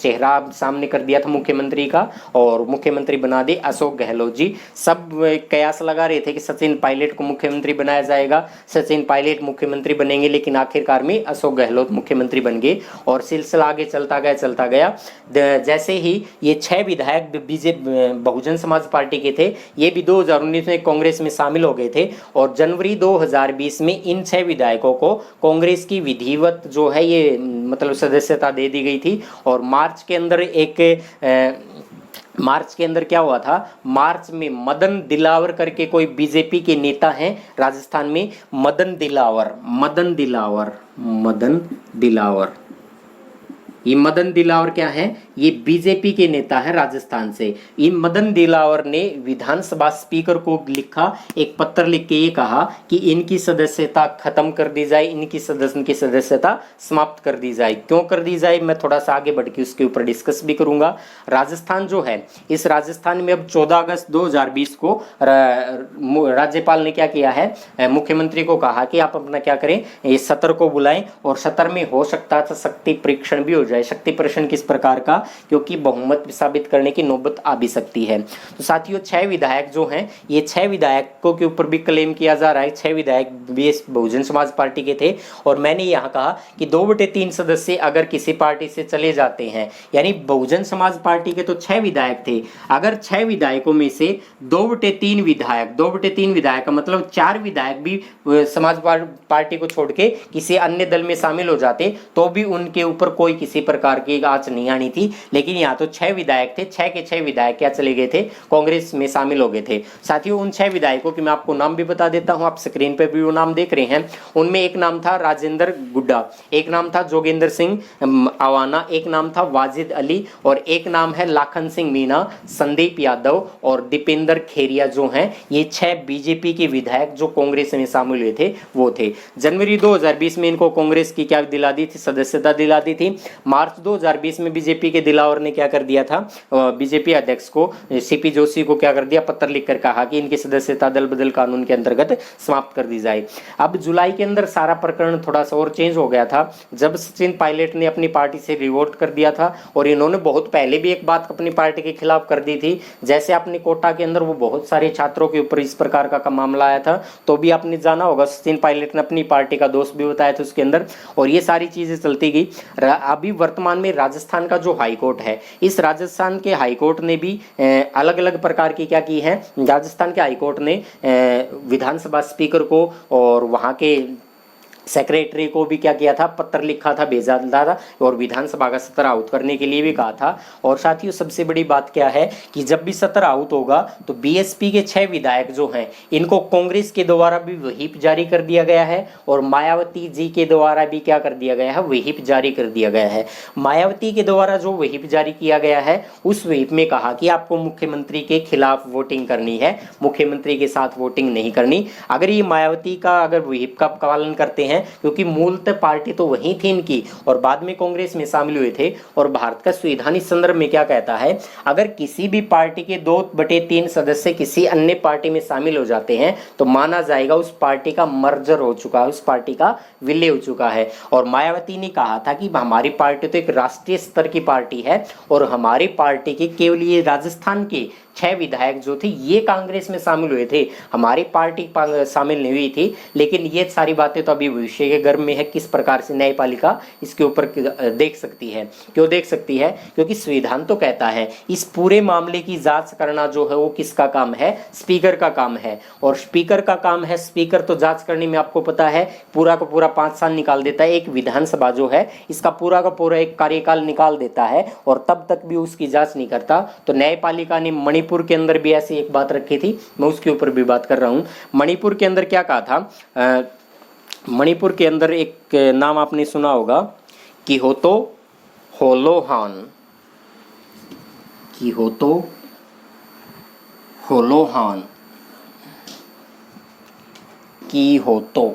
Speaker 1: चेहरा सामने कर दिया था मुख्यमंत्री का, और मुख्यमंत्री बना दे अशोक गहलोत जी। सब कयास लगा रहे थे कि सचिन पायलट को मुख्यमंत्री बनाया जाएगा, सचिन पायलट मुख्यमंत्री बनेंगे, लेकिन आखिरकार में अशोक गहलोत मुख्यमंत्री बन गए, और सिलसिला आगे चलता गया। जैसे ही ये 6 विधायक बीजेपी बहुजन समाज पार्टी के थे, ये भी 2019 में कांग्रेस में शामिल हो गए थे, और जनवरी 2020 में इन 6 विधायकों को कांग्रेस की विधिवत जो है ये मतलब सदस्यता दे दी गई थी। और मार्च के अंदर क्या हुआ था, मार्च में मदन दिलावर करके कोई बीजेपी के नेता हैं राजस्थान में, मदन दिलावर ये मदन दिलावर क्या है, ये बीजेपी के नेता है राजस्थान से। इन मदन दिलावर ने विधानसभा स्पीकर को लिखा, एक पत्र लिख के ये कहा कि इनकी सदस्यता खत्म कर दी जाए, इनकी सदस्यता समाप्त कर दी जाए। क्यों कर दी जाए मैं थोड़ा सा आगे बढ़ के उसके ऊपर डिस्कस भी करूंगा। राजस्थान जो है, इस राजस्थान में अब 14 अगस्त 2020 को राज्यपाल ने क्या किया है, मुख्यमंत्री को कहा कि आप अपना क्या करें, ये सत्र को बुलाएं, और सत्र में हो सकता था शक्ति परीक्षण भी हो जाए। शक्ति परीक्षण किस प्रकार का, क्योंकि बहुमत साबित करने की नौबत आ भी सकती है। तो साथियों 6 विधायक जो हैं, ये 6 विधायकों के ऊपर भी क्लेम किया जा रहा है, 6 विधायक बीएस बहुजन समाज पार्टी के थे। और मैंने यहाँ कहा कि 2/3 सदस्य अगर किसी पार्टी से चले जाते हैं, यानी बहुजन समाज पार्टी के तो 6 विधायक थे, अगर 6 विधायकों में से 2/3 विधायक का मतलब 4 विधायक भी समाज पार्टी को छोड़ के किसी अन्य दल में शामिल हो जाते तो भी उनके ऊपर कोई किसी प्रकार की आंच नहीं आनी थी। लेकिन यहाँ तो 6 विधायक थे, 6 के 6 विधायक क्या चले गए थे, कांग्रेस में शामिल हो गए थे। साथियों उन 6 विधायकों की मैं आपको नाम भी बता देता हूँ, आप स्क्रीन पे भी वो नाम देख रहे हैं। उनमें एक नाम था राजेंद्र गुड्डा, एक नाम था जोगेंद्र सिंह आवाना, एक नाम था वाजिद अली, और एक नाम है लाखन सिंह मीणा, संदीप यादव और दीपेंद्र खेरिया जो हैं, ये 6 बीजेपी के विधायक जो कांग्रेस में शामिल हुए थे वो थे। जनवरी 2020 में इनको कांग्रेस की क्या दिला दी थी, सदस्यता दिला दी थी। मार्च 2020 में बीजेपी के दिलावर ने क्या कर दिया था, बीजेपी अध्यक्ष को सीपी जोशी को क्या कर दिया, पत्र लिखकर कहा कि इनकी सदस्यता दल बदल कानून के अंतर्गत समाप्त कर दी जाए। अब जुलाई के अंदर सारा प्रकरण थोड़ा सा और चेंज हो गया था जब सचिन पायलट ने अपनी पार्टी से रिवोल्ट कर दिया था, और इन्होंने बहुत पहले भी एक बात अपनी पार्टी के खिलाफ कर दी थी। जैसे अपनी कोटा के अंदर वो बहुत सारे छात्रों के ऊपर इस प्रकार का मामला आया था, तो भी आपने जाना होगा सचिन पायलट ने अपनी पार्टी का दोष भी बताया था उसके अंदर, और ये सारी चीजें चलती गई। अभी वर्तमान में राजस्थान का जो हाई कोर्ट है, इस राजस्थान के हाई कोर्ट ने भी अलग अलग प्रकार की क्या की है, राजस्थान के हाई कोर्ट ने विधानसभा स्पीकर को और वहां के सेक्रेटरी को भी क्या किया था, पत्र लिखा था, भेजा था, और विधानसभा का सत्र आउट करने के लिए भी कहा था। और साथियों सबसे बड़ी बात क्या है कि जब भी सत्र आउट होगा तो बीएसपी के 6 विधायक जो हैं इनको कांग्रेस के द्वारा भी व्हिप जारी कर दिया गया है, और मायावती जी के द्वारा भी क्या कर दिया गया है, व्हिप जारी कर दिया गया है। मायावती के द्वारा जो व्हिप जारी किया गया है, उस व्हिप में कहा कि आपको मुख्यमंत्री के खिलाफ वोटिंग करनी है, मुख्यमंत्री के साथ वोटिंग नहीं करनी। अगर ये मायावती का अगर व्हिप का पालन करते हैं, क्योंकि मूलतः पार्टी तो वही थी इनकी और बाद में कांग्रेस में शामिल हुए थे, और भारत का संविधान इस संदर्भ में क्या कहता है, अगर किसी भी पार्टी के 2/3 सदस्य किसी अन्य पार्टी में शामिल हो जाते हैं तो माना जाएगा उस पार्टी का मर्जर हो चुका है, उस पार्टी का विलय हो चुका है। और मायावती ने कहा था कि हमारी पार्टी तो एक राष्ट्रीय स्तर की पार्टी है, और हमारी पार्टी के केवल ये राजस्थान के 6 विधायक जो थे ये कांग्रेस में शामिल हुए थे, हमारी पार्टी शामिल नहीं हुई थी। लेकिन ये सारी बातें तो अभी भविष्य के गर्भ में है, किस प्रकार से न्यायपालिका इसके ऊपर देख सकती है। क्यों देख सकती है? क्योंकि संविधान तो कहता है इस पूरे मामले की जांच करना जो है वो किसका काम है, स्पीकर का काम है, और स्पीकर का काम है। स्पीकर तो जांच करने में आपको पता है पूरा का पूरा 5 साल निकाल देता है। एक विधानसभा जो है इसका पूरा का पूरा एक कार्यकाल निकाल देता है, और तब तक भी उसकी जांच नहीं करता। तो न्यायपालिका ने मणिपुर के अंदर भी ऐसी एक बात रखी थी, मैं उसके ऊपर भी बात कर रहा हूं। मणिपुर के अंदर क्या कहा था, मणिपुर के अंदर एक नाम आपने सुना होगा, किहोतो होलोहान, किहोतो होलोहान, किहोतो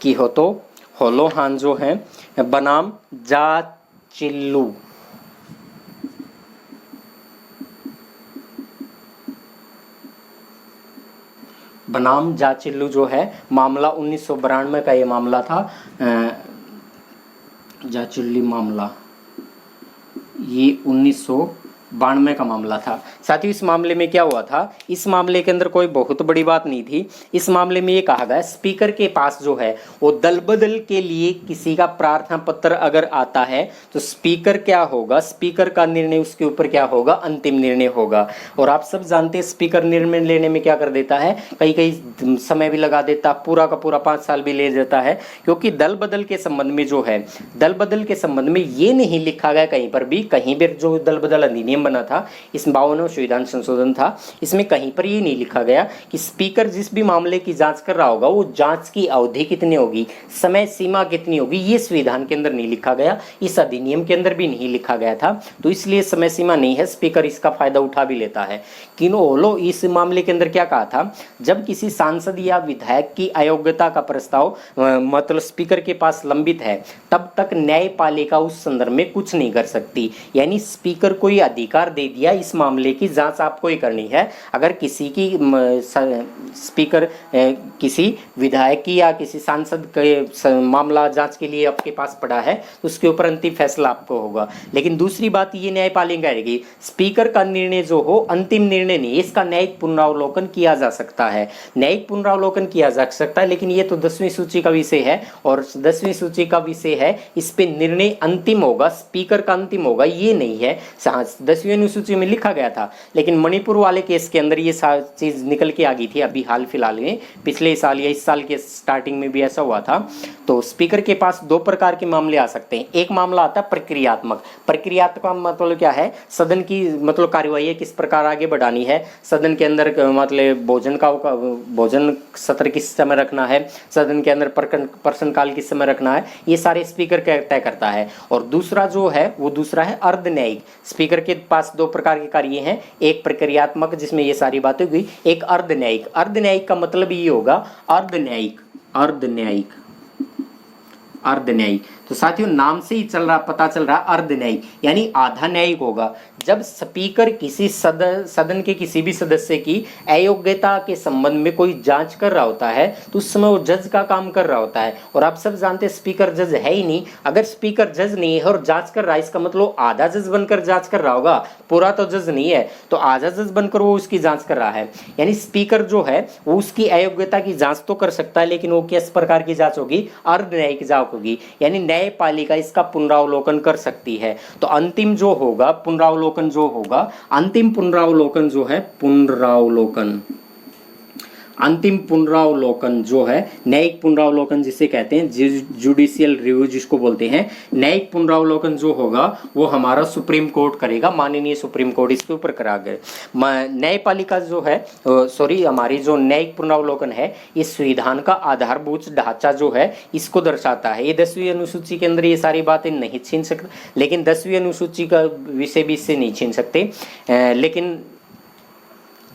Speaker 1: किहोतो होलोहान जो है बनाम जाचिल्लू, बनाम जाचिल्लू जो है मामला 1992 का ये मामला था। जाचिल्ली मामला ये 1992 का मामला था। साथियों इस मामले में क्या हुआ था, इस मामले के अंदर कोई बहुत बड़ी बात नहीं थी। इस मामले में ये कहा गया स्पीकर के पास जो है वो दल बदल के लिए किसी का प्रार्थना पत्र अगर आता है तो स्पीकर क्या होगा, स्पीकर का निर्णय उसके ऊपर क्या होगा, अंतिम निर्णय होगा। और आप सब जानते हैं स्पीकर निर्णय लेने में क्या कर देता है, कई कई समय भी लगा देता, पूरा का पूरा 5 साल भी ले जाता है। क्योंकि दल बदल के संबंध में जो है, दल बदल के संबंध में ये नहीं लिखा गया कहीं पर भी, कहीं भी जो दल बदल अधिनियम बना था, इस 52वां संविधान संशोधन था, इसमें कहीं पर ये नहीं लिखा गया कि स्पीकर जिस भी मामले की जांच कर रहा होगा वो जांच की अवधि कितनी होगी, समय सीमा कितनी होगी, ये संविधान के अंदर नहीं लिखा गया, इस अधिनियम के अंदर भी नहीं लिखा गया था। तो इसलिए समय सीमा नहीं है, स्पीकर इसका फायदा उठा भी लेता है। किन्होलो इस मामले के अंदर क्या कहा था, जब किसी सांसद या विधायक की अयोग्यता का प्रस्ताव मतलब स्पीकर के पास लंबित है, तब तक न्यायपालिका उस संदर्भ में कुछ नहीं कर सकती। यानी स्पीकर को ये अधिकार दे दिया इस मामले की जांच आपको ही करनी है। अगर किसी की स्पीकर किसी विधायक की या किसी सांसद के मामला जांच के लिए आपके पास पड़ा है तो उसके ऊपर अंतिम फैसला आपको होगा। लेकिन दूसरी बात ये न्यायपालिका कहेगी स्पीकर का निर्णय जो हो अंतिम निर्णय नहीं, इसका न्यायिक पुनरावलोकन किया जा सकता है, न्यायिक पुनरावलोकन किया जा सकता है। लेकिन ये तो 10वीं सूची का विषय है, और 10वीं सूची का विषय है, इस पे निर्णय अंतिम होगा, स्पीकर का अंतिम होगा, ये नहीं है। 10वीं अनुसूची में लिखा गया था, लेकिन मणिपुर वाले केस के अंदर ये चीज निकल के आ गई थी अभी हाल फिलहाल में, पिछले साल या इस साल के स्टार्टिंग में भी ऐसा हुआ था। तो स्पीकर के पास दो प्रकार के मामले आ सकते हैं। एक मामला आता है प्रक्रियात्मक। प्रक्रियात्मक मतलब क्या है, सदन की मतलब कार्यवाही किस प्रकार आगे बढ़ानी है, सदन के अंदर मतलब भोजन सत्र किस समय रखना है, सदन के अंदर प्रश्नकाल किस समय रखना है, ये सारे स्पीकर तय करता है। और दूसरा जो है वो दूसरा है अर्धन्यायिक। स्पीकर के पास दो प्रकार के कार्य हैं, एक प्रक्रियात्मक जिसमें ये सारी बातें हुई, एक अर्धन्यायिक। अर्धन्यायिक का मतलब ये होगा अर्धन्यायिक अर्धन्यायिक। तो साथियों नाम से ही पता चल रहा अर्धन्यायिक यानी आधा न्यायिक होगा। जब स्पीकर किसी सदन के किसी भी सदस्य की अयोग्यता के संबंध में कोई जांच कर रहा होता है तो उस समय वो जज का काम कर रहा होता है। और आप सब जानते हैं स्पीकर जज है ही नहीं। अगर स्पीकर जज नहीं है और जांच कर रहा है, इसका मतलब आधा जज बनकर जांच कर रहा होगा, पूरा तो जज नहीं है, तो आधा जज बनकर वो उसकी जांच कर रहा है। यानी स्पीकर जो है वो उसकी अयोग्यता की जांच तो कर सकता है, लेकिन वो किस प्रकार की जांच होगी, अर्धन्यायिक जांच होगी। यानी न्यायपालिका इसका पुनरावलोकन कर सकती है। तो अंतिम जो होगा पुनरावलोकन जो होगा, अंतिम पुनरावलोकन जो है अंतिम पुनरावलोकन जो है न्यायिक पुनरावलोकन जिसे कहते हैं, जुडिशियल रिव्यू जिसको बोलते हैं, न्यायिक पुनरावलोकन जो होगा वो हमारा सुप्रीम कोर्ट करेगा, माननीय सुप्रीम कोर्ट इसके ऊपर करा गए। न्यायपालिका जो है हमारी जो न्यायिक पुनरावलोकन है ये संविधान का आधारभूत ढांचा जो है इसको दर्शाता है। ये 10वीं अनुसूची के अंदर ये सारी बातें नहीं छीन सकते, लेकिन 10वीं अनुसूची का विषय भी इससे नहीं छीन सकते। लेकिन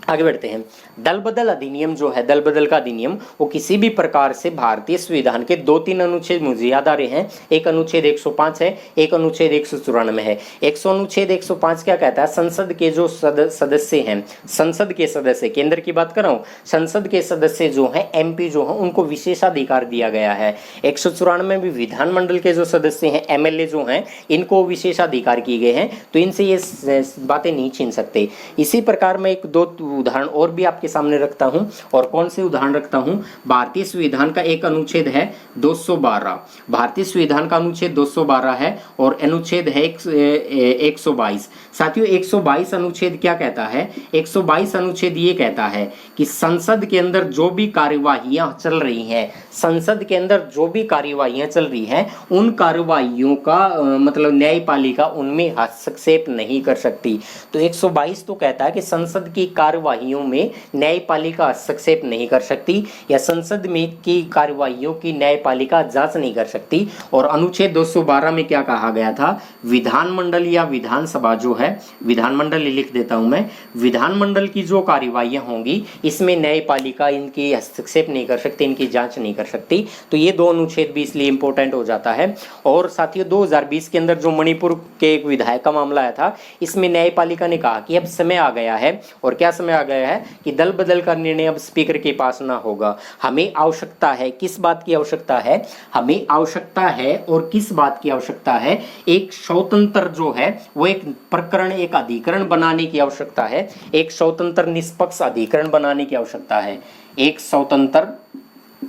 Speaker 1: आगे बढ़ते हैं। दल बदल अधिनियम जो है, दल बदल का अधिनियम, वो किसी भी प्रकार से भारतीय संविधान के 2-3 अनुच्छेद मुझे याद आ रहे हैं। एक अनुच्छेद 105 है, एक अनुच्छेद 194 है। अनुच्छेद 105 क्या कहता है, संसद के जो सदस्य हैं, संसद के सदस्य, केंद्र की बात कर रहा हूँ, संसद के सदस्य जो हैं, MP जो हैं, उनको विशेषाधिकार दिया गया है। 194 में भी विधानमंडल के जो सदस्य हैं, MLA जो हैं, इनको विशेषाधिकार किए गए हैं, तो इनसे ये बातें नहीं छीन सकते। इसी प्रकार मैं एक दो उदाहरण और भी आपके सामने रखता हूं। और कौन से उदाहरण रखता हूं, भारतीय संविधान का एक अनुच्छेद है 212, भारतीय संविधान का अनुच्छेद 212 है और अनुच्छेद है 122। साथियों 122 अनुच्छेद क्या कहता है, 122 अनुच्छेद ये कहता है कि संसद के अंदर जो भी कार्यवाहियां चल रही हैं, संसद के अंदर जो भी कार्यवाहियां चल रही हैं, उन कार्यवाहियों का मतलब न्यायपालिका उनमें हस्तक्षेप नहीं कर सकती। तो 122 तो कहता है कि संसद की कार्यवाहियों में न्यायपालिका हस्तक्षेप नहीं कर सकती, या संसद में की कार्यवाहियों की न्यायपालिका जांच नहीं कर सकती। और अनुच्छेद 212 में क्या कहा गया था, विधानमंडल या विधानसभा जो है, विधानमंडल लिख देता हूं मैं, विधानमंडल की जो कार्यवाहियां होंगी इसमें न्यायपालिका इनकी हस्तक्षेप नहीं कर सकती, इनकी जांच नहीं कर सकती। तो ये दो अनुच्छेद भी इसलिए इंपॉर्टेंट हो जाता है। और साथियों 2020 के अंदर जो मणिपुर के एक विधायक का मामला आया था, इसमें न्यायपालिका ने कहा कि अब समय आ गया है, और क्या समय आ गया है कि दल बदल का निर्णय अब स्पीकर के पास ना होगा। हमें आवश्यकता है, किस बात की आवश्यकता है, हमें आवश्यकता है और किस बात की आवश्यकता है, एक स्वतंत्र जो है वो एक प्रकरण, एक अधिकरण बनाने की आवश्यकता है, एक स्वतंत्र निष्पक्ष अधिकरण बनाने की आवश्यकता है, एक स्वतंत्र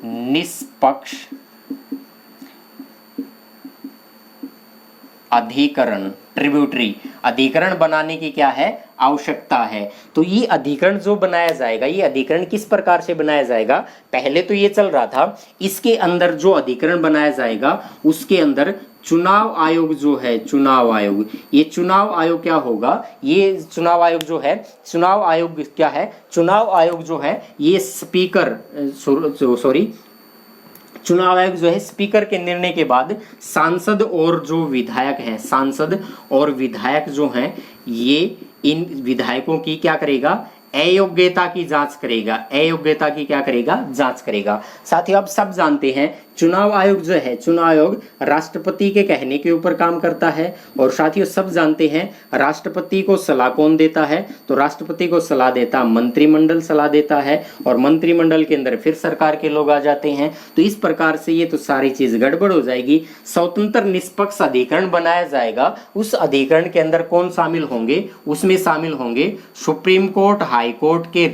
Speaker 1: निष्पक्ष अधिकरण, ट्रिब्यूटरी अधिकरण बनाने की क्या है, आवश्यकता है। तो ये अधिकरण जो बनाया जाएगा, ये अधिकरण किस प्रकार से बनाया जाएगा, पहले तो ये चल रहा था, इसके अंदर जो अधिकरण बनाया जाएगा उसके अंदर चुनाव आयोग जो है, चुनाव आयोग, ये चुनाव आयोग क्या होगा, ये चुनाव आयोग जो है, चुनाव आयोग क्या है, चुनाव आयोग जो है ये स्पीकर चुनाव आयोग जो है स्पीकर के निर्णय के बाद सांसद और जो विधायक हैं, सांसद और विधायक जो हैं, ये इन विधायकों की क्या करेगा, अयोग्यता की जांच करेगा, अयोग्यता की क्या करेगा, जांच करेगा। साथियों आप सब जानते हैं चुनाव आयोग जो है, चुनाव आयोग राष्ट्रपति के कहने के ऊपर काम करता है। और साथियों सब जानते हैं राष्ट्रपति को सलाह कौन देता है, तो राष्ट्रपति को सलाह देता मंत्रिमंडल सलाह देता है, और मंत्रिमंडल के अंदर फिर सरकार के लोग आ जाते हैं। तो इस प्रकार से ये तो सारी चीज गड़बड़ हो जाएगी। स्वतंत्र निष्पक्ष अधिकरण बनाया जाएगा, उस अधिकरण के अंदर कौन शामिल होंगे, उसमें शामिल होंगे सुप्रीम कोर्ट, हाई कोर्ट के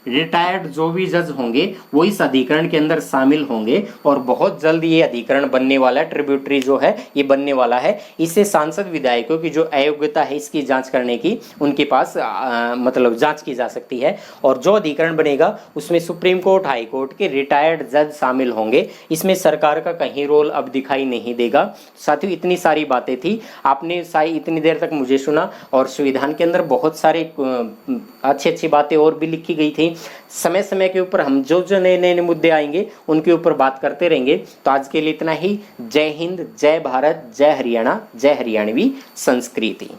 Speaker 1: रिटायर्ड जो भी जज होंगे वो इस अधिकरण के अंदर शामिल होंगे, और बहुत जल्द ये अधिकरण बनने वाला है, ट्रिब्यूटरी जो है ये बनने वाला है। इससे सांसद विधायकों की जो अयोग्यता है इसकी जांच करने की उनके पास मतलब जांच की जा सकती है। और जो अधिकरण बनेगा उसमें सुप्रीम कोर्ट, हाई कोर्ट के रिटायर्ड जज शामिल होंगे। इसमें सरकार का कहीं रोल अब दिखाई नहीं देगा। साथियों, इतनी सारी बातें थी, आपने इतनी देर तक मुझे सुना और संविधान के अंदर बहुत सारे अच्छी अच्छी बातें और भी लिखी गई थी। समय समय के ऊपर हम जो जो नए नए मुद्दे आएंगे उनके ऊपर बात करते रहेंगे। तो आज के लिए इतना ही। जय हिंद, जय भारत, जय हरियाणा, जय हरियाणवी संस्कृति।